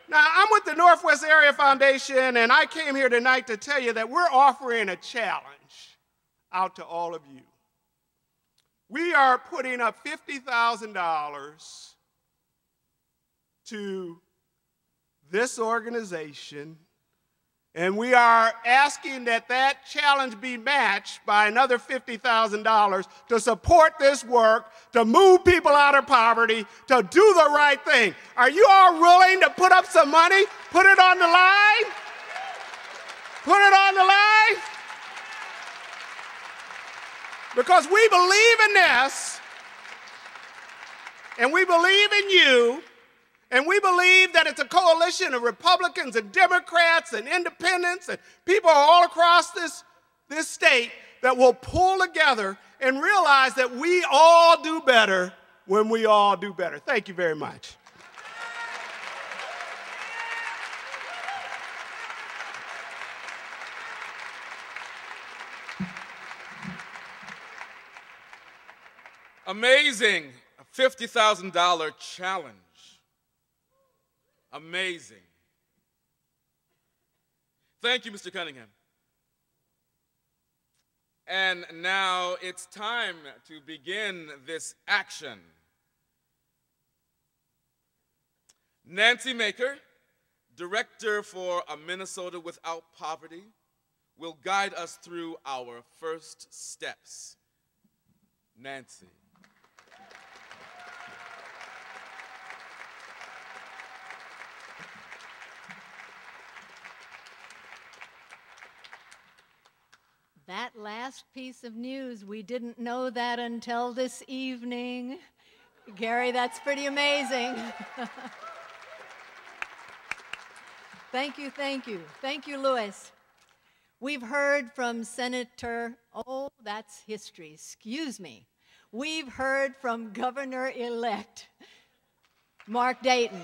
Now, I'm with the Northwest Area Foundation, and I came here tonight to tell you that we're offering a challenge out to all of you. We are putting up $50,000 to this organization, and we are asking that that challenge be matched by another $50,000 to support this work, to move people out of poverty, to do the right thing. Are you all willing to put up some money? Put it on the line? Put it on the line? Because we believe in this, and we believe in you, and we believe that it's a coalition of Republicans and Democrats and independents and people all across this state that will pull together and realize that we all do better when we all do better. Thank you very much. Amazing, a $50,000 challenge. Amazing. Thank you, Mr. Cunningham. And now it's time to begin this action. Nancy Maeker, Director for A Minnesota Without Poverty, will guide us through our first steps. Nancy. That last piece of news, we didn't know that until this evening. Gary, that's pretty amazing. Thank you, thank you. Thank you, Louis. We've heard from Senator, oh, that's history, excuse me. We've heard from Governor-elect Mark Dayton.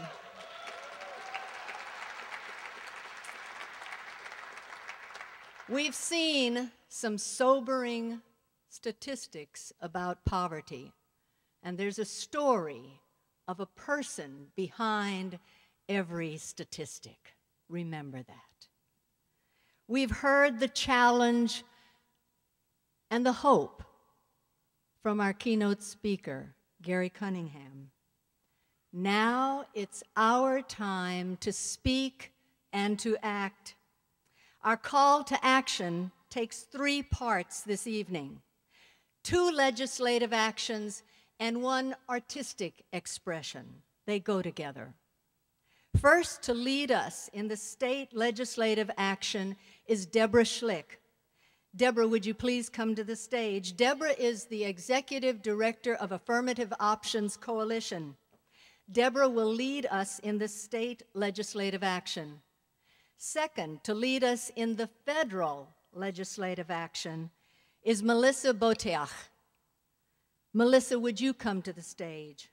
We've seen some sobering statistics about poverty, and there's a story of a person behind every statistic. Remember that. We've heard the challenge and the hope from our keynote speaker, Gary Cunningham. Now it's our time to speak and to act. Our call to action takes 3 parts this evening: 2 legislative actions and 1 artistic expression. They go together. First, to lead us in the state legislative action is Deborah Schlick. Deborah, would you please come to the stage? Deborah is the Executive Director of Affirmative Options Coalition. Deborah will lead us in the state legislative action. Second, to lead us in the federal legislative action is Melissa Boteach. Melissa, would you come to the stage?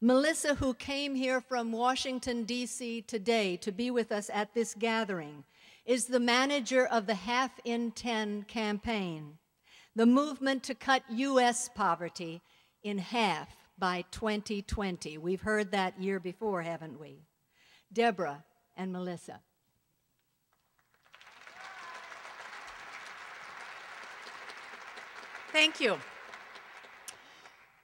Melissa, who came here from Washington, D.C. today to be with us at this gathering, is the manager of the Half in 10 campaign, the movement to cut U.S. poverty in half by 2020. We've heard that year before, haven't we? Deborah and Melissa. Thank you.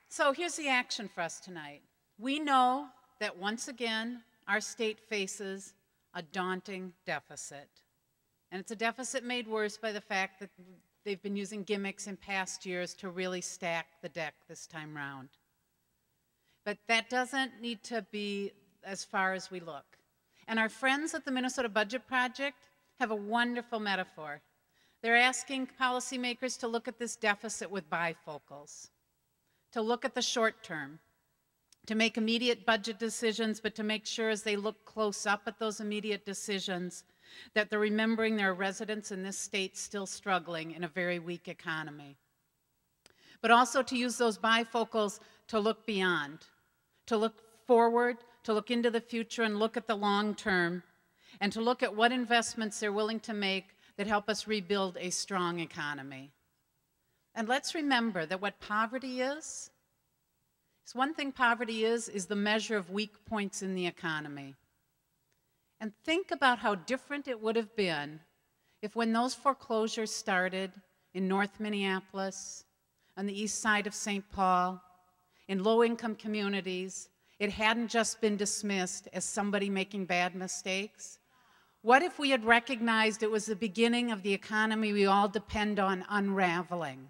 So here's the action for us tonight. We know that once again, our state faces a daunting deficit. And it's a deficit made worse by the fact that they've been using gimmicks in past years to really stack the deck this time round. But that doesn't need to be as far as we look. And our friends at the Minnesota Budget Project have a wonderful metaphor. They're asking policymakers to look at this deficit with bifocals, to look at the short term, to make immediate budget decisions, but to make sure as they look close up at those immediate decisions that they're remembering there are residents in this state still struggling in a very weak economy. But also to use those bifocals to look beyond, to look forward, to look into the future and look at the long term, and to look at what investments they're willing to make that help us rebuild a strong economy. And let's remember that what poverty is one thing poverty is the measure of weak points in the economy. And think about how different it would have been if when those foreclosures started in North Minneapolis, on the east side of St. Paul, in low-income communities, it hadn't just been dismissed as somebody making bad mistakes. What if we had recognized it was the beginning of the economy we all depend on unraveling?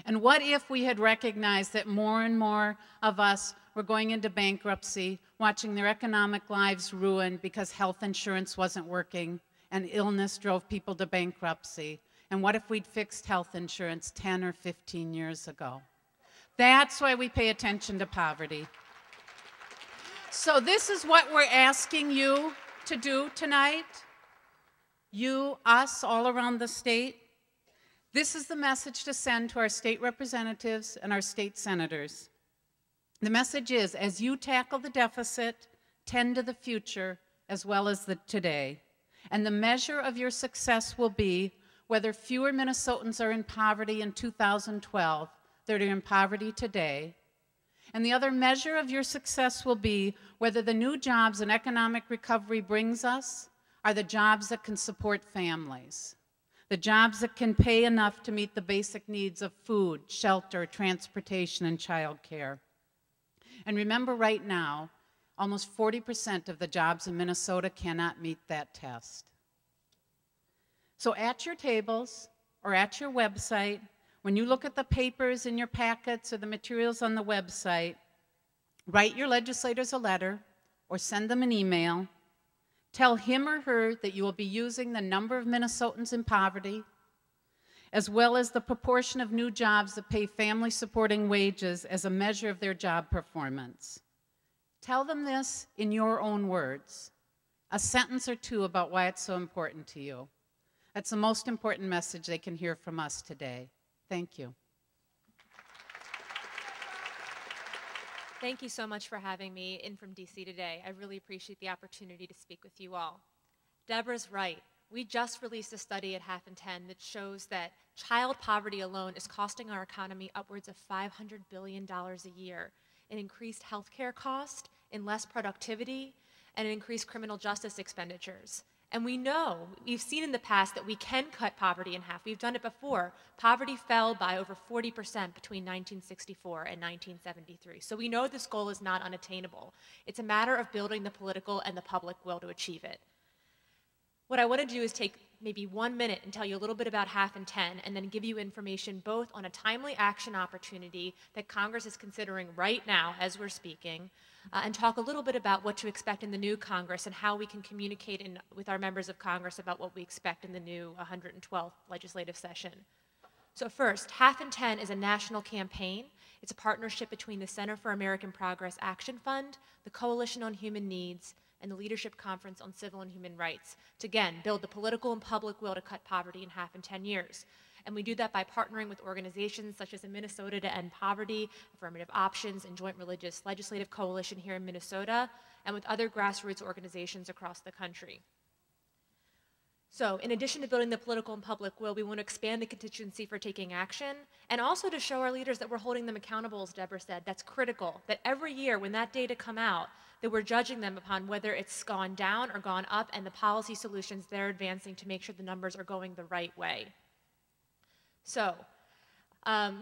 And what if we had recognized that more and more of us were going into bankruptcy, watching their economic lives ruined because health insurance wasn't working and illness drove people to bankruptcy? And what if we'd fixed health insurance 10 or 15 years ago? That's why we pay attention to poverty. So this is what we're asking you to do tonight. You, us, all around the state. This is the message to send to our state representatives and our state senators. The message is, as you tackle the deficit, tend to the future as well as the today. And the measure of your success will be whether fewer Minnesotans are in poverty in 2012 than are in poverty today. And the other measure of your success will be whether the new jobs and economic recovery brings us are the jobs that can support families, the jobs that can pay enough to meet the basic needs of food, shelter, transportation, and childcare. And remember, right now, almost 40% of the jobs in Minnesota cannot meet that test. So at your tables or at your website, when you look at the papers in your packets or the materials on the website, write your legislators a letter or send them an email. Tell him or her that you will be using the number of Minnesotans in poverty, as well as the proportion of new jobs that pay family-supporting wages as a measure of their job performance. Tell them this in your own words, a sentence or two about why it's so important to you. That's the most important message they can hear from us today. Thank you. Thank you so much for having me in from DC today. I really appreciate the opportunity to speak with you all. Deborah's right. We just released a study at Half and 10 that shows that child poverty alone is costing our economy upwards of $500 billion a year in increased healthcare cost, in less productivity, and in increased criminal justice expenditures. And we know, we've seen in the past that we can cut poverty in half. We've done it before. Poverty fell by over 40% between 1964 and 1973. So we know this goal is not unattainable. It's a matter of building the political and the public will to achieve it. What I want to do is take maybe 1 minute and tell you a little bit about Half and 10, and then give you information both on a timely action opportunity that Congress is considering right now as we're speaking, and talk a little bit about what to expect in the new Congress and how we can communicate with our members of Congress about what we expect in the new 112th legislative session. So first, Half and 10 is a national campaign. It's a partnership between the Center for American Progress Action Fund, the Coalition on Human Needs, and the Leadership Conference on Civil and Human Rights to, again, build the political and public will to cut poverty in half in 10 years. And we do that by partnering with organizations such as the Minnesota to End Poverty, Affirmative Options, and Joint Religious Legislative Coalition here in Minnesota, and with other grassroots organizations across the country. So in addition to building the political and public will, we want to expand the constituency for taking action, and also to show our leaders that we're holding them accountable, as Deborah said. That's critical, that every year when that data come out, that we're judging them upon whether it's gone down or gone up, and the policy solutions they're advancing to make sure the numbers are going the right way. So I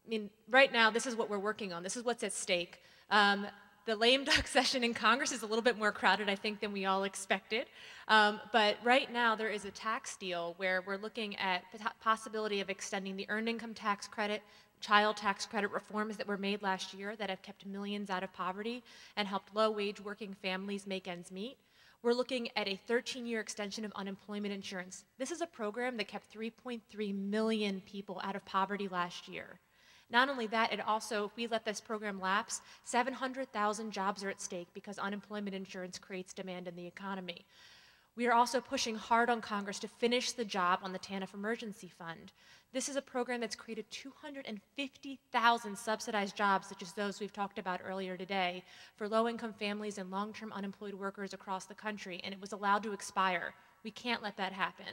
mean, right now, this is what we're working on. This is what's at stake. The lame duck session in Congress is a little bit more crowded, I think, than we all expected. But right now, there is a tax deal where we're looking at the possibility of extending the earned income tax credit, child tax credit reforms that were made last year that have kept millions out of poverty and helped low-wage working families make ends meet. We're looking at a 13-year extension of unemployment insurance. This is a program that kept 3.3 million people out of poverty last year. Not only that, it also, if we let this program lapse, 700,000 jobs are at stake because unemployment insurance creates demand in the economy. We are also pushing hard on Congress to finish the job on the TANF Emergency Fund. This is a program that's created 250,000 subsidized jobs, such as those we've talked about earlier today, for low-income families and long-term unemployed workers across the country, and it was allowed to expire. We can't let that happen.